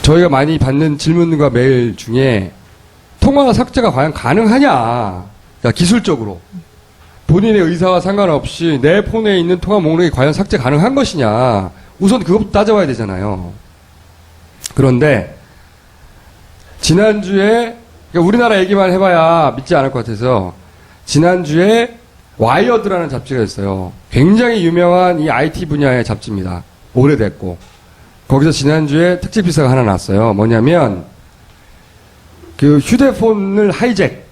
저희가 많이 받는 질문과 메일 중에 통화 삭제가 과연 가능하냐, 그러니까 기술적으로 본인의 의사와 상관없이 내 폰에 있는 통화 목록이 과연 삭제 가능한 것이냐, 우선 그것부터 따져봐야 되잖아요. 그런데 지난주에, 그러니까 우리나라 얘기만 해봐야 믿지 않을 것 같아서 지난주에 와이어드라는 잡지가 있어요. 굉장히 유명한 이 IT 분야의 잡지입니다. 오래됐고. 거기서 지난주에 특집 기사가 하나 났어요. 뭐냐면 그 휴대폰을 하이잭,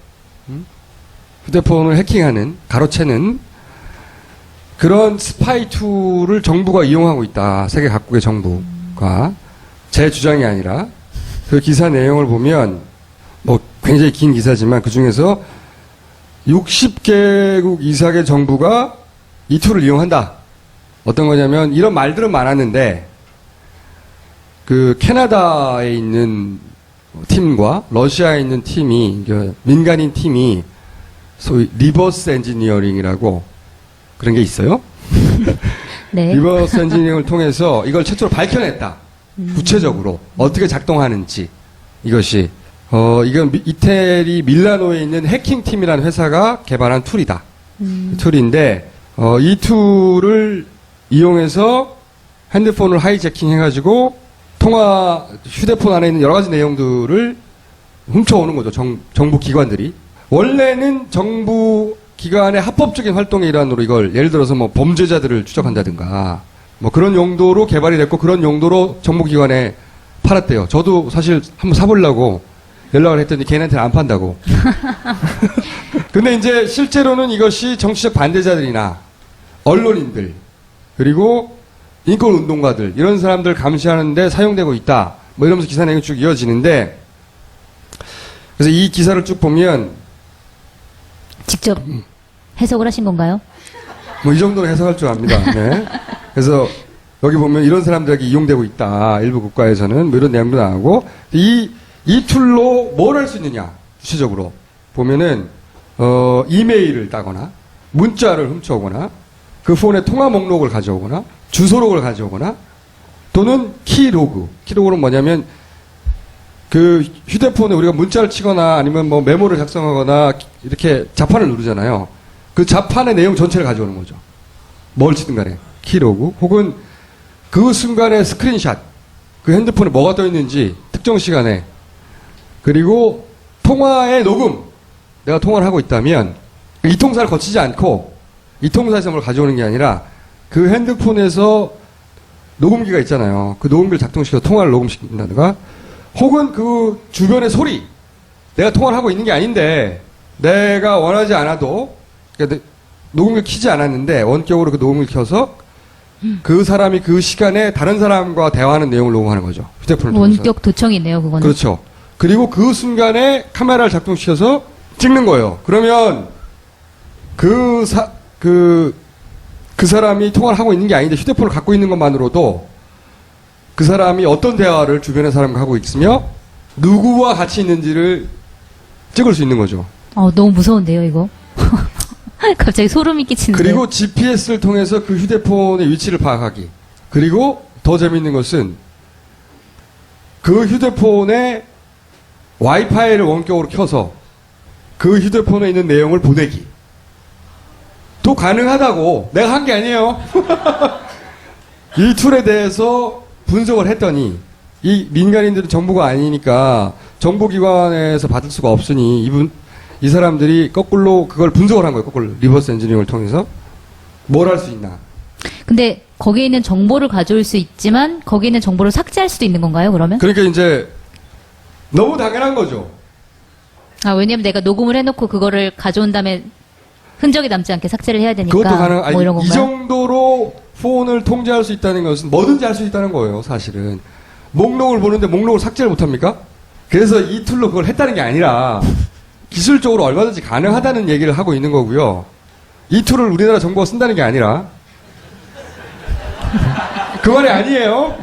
휴대폰을 해킹하는, 가로채는 그런 스파이 툴을 정부가 이용하고 있다. 세계 각국의 정부가. 제 주장이 아니라 그 기사 내용을 보면 뭐 굉장히 긴 기사지만 그 중에서 60개국 이상의 정부가 이 툴을 이용한다. 어떤 거냐면 이런 말들은 많았는데 그 캐나다에 있는 팀과 러시아에 있는 팀이, 민간인 팀이 소위 리버스 엔지니어링이라고 그런 게 있어요. 네. 리버스 엔지니어링을 통해서 이걸 최초로 밝혀냈다. 구체적으로 어떻게 작동하는지. 이것이 이건 이태리 밀라노에 있는 해킹팀이라는 회사가 개발한 툴이다. 툴인데 이 툴을 이용해서 핸드폰을 하이제킹 해가지고 휴대폰 안에 있는 여러 가지 내용들을 훔쳐오는 거죠. 정부 기관들이. 원래는 정부 기관의 합법적인 활동의 일환으로 이걸, 예를 들어서 뭐 범죄자들을 추적한다든가 뭐 그런 용도로 개발이 됐고 그런 용도로 정부 기관에 팔았대요. 저도 사실 한번 사보려고 연락을 했더니 걔네한테는 안 판다고. 근데 이제 실제로는 이것이 정치적 반대자들이나 언론인들 그리고 인권운동가들 이런 사람들 감시하는데 사용되고 있다. 뭐 이러면서 기사 내용이 쭉 이어지는데, 그래서 이 기사를 쭉 보면 직접 해석을 하신 건가요? 뭐 이 정도는 해석할 줄 압니다. 네. 그래서 여기 보면 이런 사람들에게 이용되고 있다. 일부 국가에서는 뭐 이런 내용도 나오고, 이 툴로 뭘 할 수 있느냐, 구체적으로 보면은 이메일을 따거나 문자를 훔쳐오거나 그 폰의 통화 목록을 가져오거나 주소록을 가져오거나 또는 키로그는 뭐냐면 그 휴대폰에 우리가 문자를 치거나 아니면 뭐 메모를 작성하거나 이렇게 자판을 누르잖아요. 그 자판의 내용 전체를 가져오는 거죠. 뭘 치든 간에 키로그, 혹은 그 순간의 스크린샷, 그 핸드폰에 뭐가 떠 있는지 특정 시간에, 그리고 통화의 녹음, 내가 통화를 하고 있다면 이통사를 거치지 않고 이통사에서 뭘 가져오는 게 아니라 그 핸드폰에서 녹음기가 있잖아요. 그 녹음기를 작동시켜서 통화를 녹음시킨다든가, 혹은 그 주변의 소리, 내가 통화를 하고 있는 게 아닌데 내가 원하지 않아도, 그러니까 녹음기를 켜지 않았는데 원격으로 그 녹음기를 켜서 그 사람이 그 시간에 다른 사람과 대화하는 내용을 녹음하는 거죠. 휴대폰을 통해서. 원격 도청이네요, 그거는. 그렇죠. 그리고 그 순간에 카메라를 작동시켜서 찍는 거예요. 그러면 그 사람이 통화를 하고 있는 게 아닌데 휴대폰을 갖고 있는 것만으로도 그 사람이 어떤 대화를 주변의 사람과 하고 있으며 누구와 같이 있는지를 찍을 수 있는 거죠. 너무 무서운데요, 이거. 갑자기 소름이 끼치는데. 그리고 GPS를 통해서 그 휴대폰의 위치를 파악하기. 그리고 더 재밌는 것은 그 휴대폰에 와이파이를 원격으로 켜서 그 휴대폰에 있는 내용을 보내기. 또 가능하다고. 내가 한 게 아니에요. 이 툴에 대해서 분석을 했더니 이 민간인들은 정부가 아니니까 정보기관에서 받을 수가 없으니 이 사람들이 거꾸로 그걸 분석을 한 거예요. 거꾸로 리버스 엔지니어링을 통해서 뭘 할 수 있나. 근데 거기에 있는 정보를 가져올 수 있지만 거기에 있는 정보를 삭제할 수도 있는 건가요, 그러면? 그러니까 이제 너무 당연한 거죠. 왜냐면 내가 녹음을 해놓고 그거를 가져온 다음에 흔적이 남지 않게 삭제를 해야 되니까. 그것도 가능. 뭐 이런 건가요? 이 정도로 폰을 통제할 수 있다는 것은 뭐든지 할 수 있다는 거예요, 사실은. 목록을 보는데 목록을 삭제를 못합니까? 그래서 이 툴로 그걸 했다는 게 아니라 기술적으로 얼마든지 가능하다는 얘기를 하고 있는 거고요. 이 툴을 우리나라 정부가 쓴다는 게 아니라 그 말이 아니에요.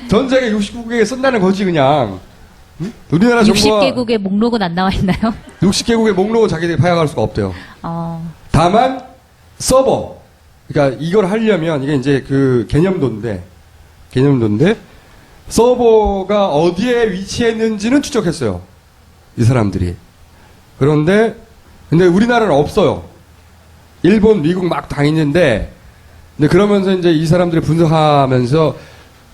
전 세계 69개국에 쓴다는 거지, 그냥. 응? 우리나라 정부가 60개국의 목록은 안 나와 있나요? 60개국의 목록은 자기들이 파악할 수가 없대요. 다만 서버, 그러니까 이걸 하려면 이게 이제 그 개념도인데 서버가 어디에 위치했는지는 추적했어요. 이 사람들이. 근데 우리나라는 없어요. 일본, 미국 막 다 있는데, 근데 그러면서 이제 이 사람들이 분석하면서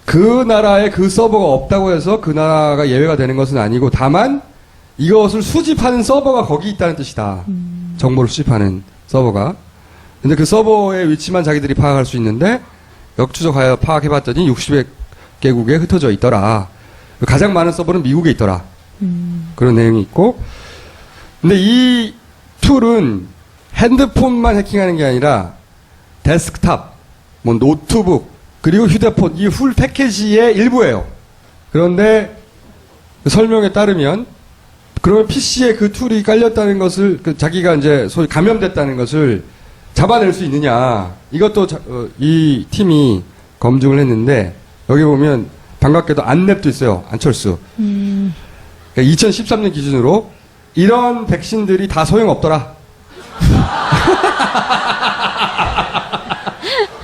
그 나라에 그 서버가 없다고 해서 그 나라가 예외가 되는 것은 아니고, 다만 이것을 수집하는 서버가 거기 있다는 뜻이다. 정보를 수집하는 서버가. 근데 그 서버의 위치만 자기들이 파악할 수 있는데, 역추적하여 파악해봤더니 60개국에 흩어져 있더라. 가장 많은 서버는 미국에 있더라. 그런 내용이 있고, 근데 이 툴은 핸드폰만 해킹하는 게 아니라 데스크탑, 뭐 노트북, 그리고 휴대폰 이 풀 패키지의 일부예요. 그런데 그 설명에 따르면 그러면 PC에 그 툴이 깔렸다는 것을 자기가 이제 소위 감염됐다는 것을 잡아낼 수 있느냐 이것도 이 팀이 검증을 했는데 여기 보면 반갑게도 안랩도 있어요. 안철수. 그러니까 2013년 기준으로 이런 백신들이 다 소용없더라.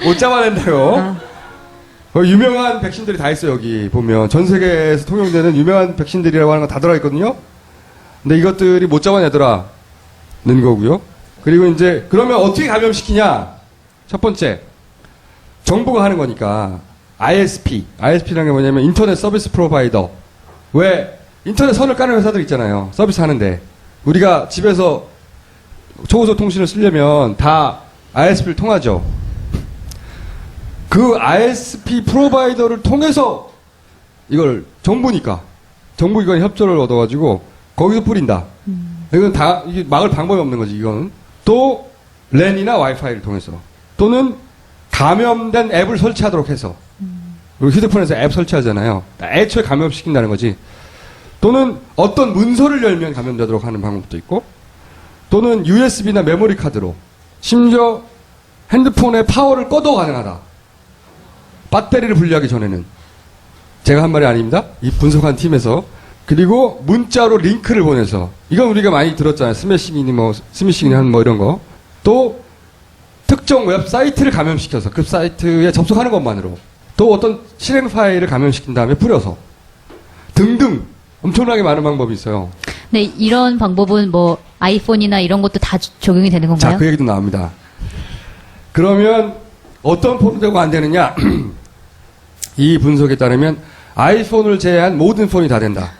못 잡아낸다요. 유명한 백신들이 다 있어요. 여기 보면 전 세계에서 통용되는 유명한 백신들이라고 하는 거 다 들어있거든요. 근데 이것들이 못 잡아내더라는 거고요. 그리고 이제 그러면 어떻게 감염시키냐? 첫 번째 정부가 하는 거니까 ISP라는 게 뭐냐면 인터넷 서비스 프로바이더. 왜 인터넷 선을 까는 회사들 있잖아요. 서비스 하는데 우리가 집에서 초고속 통신을 쓰려면 다 ISP를 통하죠. 그 ISP 프로바이더를 통해서 이걸 정부니까 정부기관이 협조를 얻어가지고 거기서 뿌린다. 이건 다 이게 막을 방법이 없는 거지. 이거는 또 랜이나 와이파이를 통해서 또는 감염된 앱을 설치하도록 해서 우리 휴대폰에서 앱 설치하잖아요. 애초에 감염시킨다는 거지. 또는 어떤 문서를 열면 감염되도록 하는 방법도 있고 또는 USB나 메모리 카드로 심지어 핸드폰의 파워를 꺼도 가능하다. 배터리를 분리하기 전에는. 제가 한 말이 아닙니다. 이 분석한 팀에서. 그리고 문자로 링크를 보내서 이건 우리가 많이 들었잖아요. 스매싱이니 뭐 이런 거. 또 특정 웹사이트를 감염시켜서 그 사이트에 접속하는 것만으로 또 어떤 실행 파일을 감염시킨 다음에 뿌려서 등등 엄청나게 많은 방법이 있어요. 네, 이런 방법은 뭐 아이폰이나 이런 것도 다 적용이 되는 건가요? 자, 그 얘기도 나옵니다. 그러면 어떤 폰은 되고 안 되느냐? 이 분석에 따르면 아이폰을 제외한 모든 폰이 다 된다.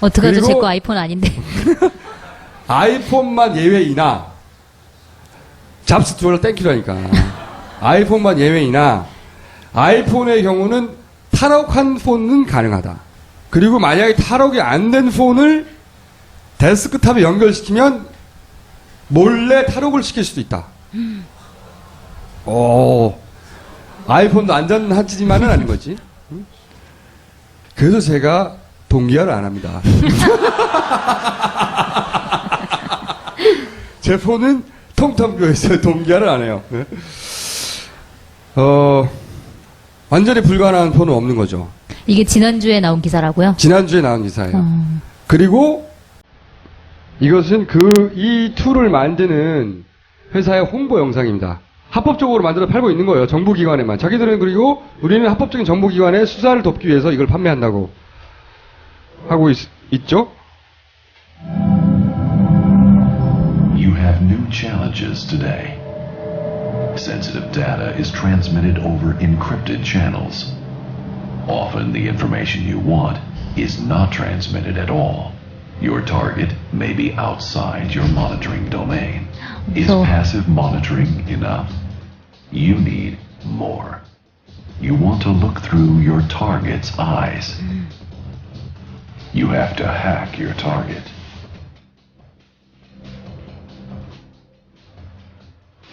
어떡하죠? 그리고 제 거 아이폰 아닌데. 아이폰만 예외이나 잡스 투어를 땡키라니까. 아이폰만 예외이나 아이폰의 경우는 탈옥한 폰은 가능하다. 그리고 만약에 탈옥이 안 된 폰을 데스크탑에 연결시키면 몰래 탈옥을 시킬 수도 있다. 아이폰도 안전하지만은 아닌 거지. 그래서 제가 동기화를 안 합니다. 제 폰은 통통 비어있어요. 동기화를 안 해요. 네. 완전히 불가능한 폰은 없는 거죠. 이게 지난주에 나온 기사라고요? 지난주에 나온 기사예요. 그리고 이것은 이 툴을 만드는 회사의 홍보 영상입니다. 합법적으로 만들어 팔고 있는 거예요. 정부기관에만. 자기들은 그리고 우리는 합법적인 정부기관의 수사를 돕기 위해서 이걸 판매한다고 하고 있죠. You have new challenges today. Sensitive data is transmitted over encrypted channels. Often the information you want is not transmitted at all. Your target may be outside your monitoring domain. Is passive monitoring enough? You need more. You want to look through your target's eyes. You have to hack your target.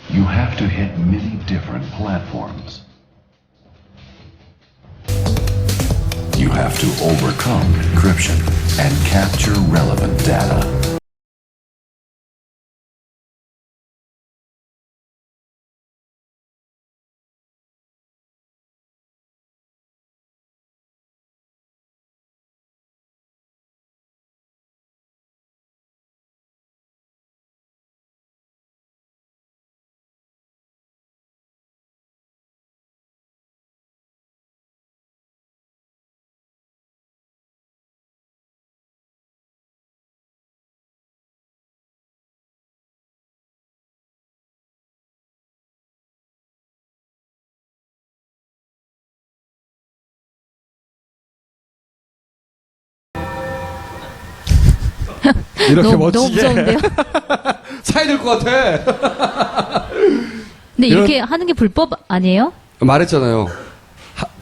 You have to hit many different platforms. You have to overcome encryption and capture relevant data. 이렇게 너무 멋지게 무서운데요? 사야 될 것 같아. 근데 이런- 이렇게 하는 게 불법 아니에요? 말했잖아요.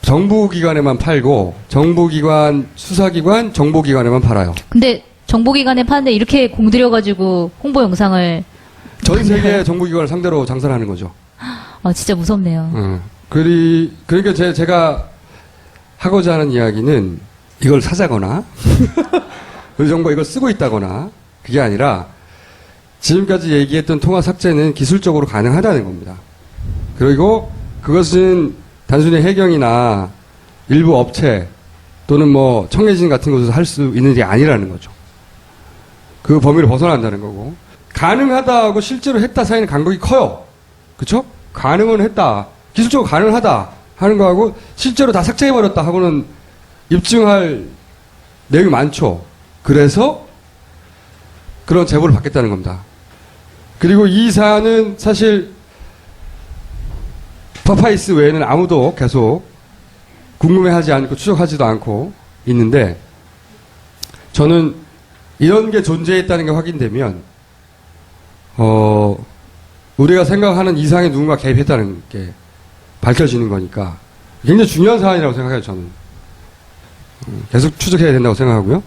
정부기관에만 팔고 정부기관, 수사기관, 정보기관에만 팔아요. 근데 정보기관에 파는데 이렇게 공들여가지고 홍보 영상을 전 세계 정부기관을 상대로 장사를 하는 거죠. 진짜 무섭네요. 그러니까 제가 하고자 하는 이야기는 이걸 사자거나 우리 정부가 이걸 쓰고 있다거나 그게 아니라 지금까지 얘기했던 통화 삭제는 기술적으로 가능하다는 겁니다. 그리고 그것은 단순히 해경이나 일부 업체 또는 뭐 청해진 같은 곳에서 할 수 있는 일이 아니라는 거죠. 그 범위를 벗어난다는 거고. 가능하다고 실제로 했다 사이는 간극이 커요. 그쵸? 가능은 했다. 기술적으로 가능하다 하는 거하고 실제로 다 삭제해버렸다 하고는 입증할 내용이 많죠. 그래서 그런 제보를 받겠다는 겁니다. 그리고 이 사안은 사실 파파이스 외에는 아무도 계속 궁금해하지 않고 추적하지도 않고 있는데 저는 이런 게 존재했다는 게 확인되면 우리가 생각하는 이상의 누군가 개입했다는 게 밝혀지는 거니까 굉장히 중요한 사안이라고 생각해요. 저는 계속 추적해야 된다고 생각하고요.